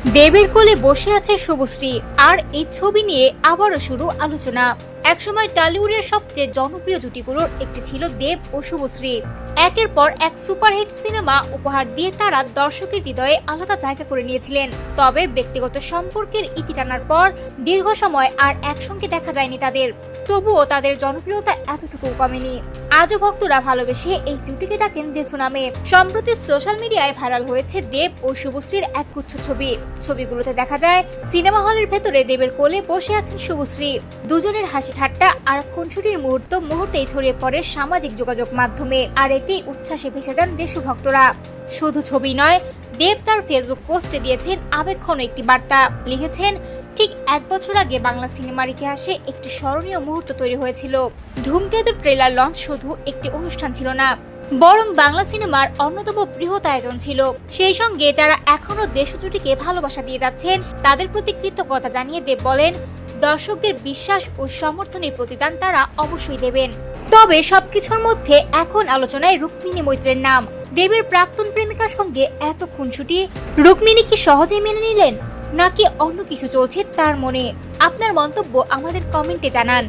দেবের কোলে বসে আছে শুভশ্রী, আর এই ছবি নিয়ে আবারও শুরু আলোচনা। একসময় টলিউডের সবচেয়ে জনপ্রিয় জুটিগুলোর একটি ছিল দেব ও শুভশ্রী। একের পর এক সুপারহিট সিনেমা উপহার দিয়ে তারা দর্শকের হৃদয়ে আলাদা জায়গা করে নিয়েছিলেন। তবে ব্যক্তিগত সম্পর্কের ইতি টানার পর দীর্ঘ সময় আর একসঙ্গে দেখা যায়নি তাদের। তবুও তাদের জনপ্রিয়তা এতটুকু কমেনি। আজও ভক্তরা ভালোবেসে এই জুটিকে ডাকেন দেশু নামে। সম্প্রতি সোশ্যাল মিডিয়ায় ভাইরাল হয়েছে দেব ও শুভশ্রীর এক গুচ্ছ ছবি। ছবিগুলোতে দেখা যায় সিনেমা হলের ভেতরে দেবের কোলে বসে আছেন শুভশ্রী। দুজনের হাসি ঠাট্টা আর খুনসুটির মুহূর্তেই ছড়িয়ে পড়ে সামাজিক যোগাযোগ মাধ্যমে, আর এতেই উচ্ছ্বাসে ভেসে যান দেশু ভক্তরা। শুধু ছবি নয়, দেব তার ফেসবুক পোস্টে দিয়েছেন আবেগঘন একটি বার্তা। লিখেছেন, ঠিক 1 বছর আগে বাংলা সিনেমার ইতিহাসে একটি স্মরণীয় মুহূর্ত তৈরি হয়েছিল। ধূমকেতু ট্রেলার লঞ্চ শুধু একটি অনুষ্ঠান ছিল না, বরং বাংলা সিনেমার অন্যতম বৃহৎ আয়োজন ছিল। সেই সঙ্গে যারা এখনো দেশু জুটিকে ভালোবাসা দিয়ে যাচ্ছেন তাদের প্রতি কৃতজ্ঞতা জানিয়ে দেব বলেন, দর্শকদের বিশ্বাস ও সমর্থনের প্রতিদান তারা অবশ্যই দেবেন। তবে সবকিছুর মধ্যে এখন আলোচনায় রুক্মিণী মৈত্রের নাম। দেবের প্রাক্তন প্রেমিকার সঙ্গে এত খুনসুটি, রুক্মিণী কি সহজেই মেনে নিলেন, নাকি অন্য কিছু চলছে তার মনে? আপনার মন্তব্য আমাদের কমেন্টে জানান।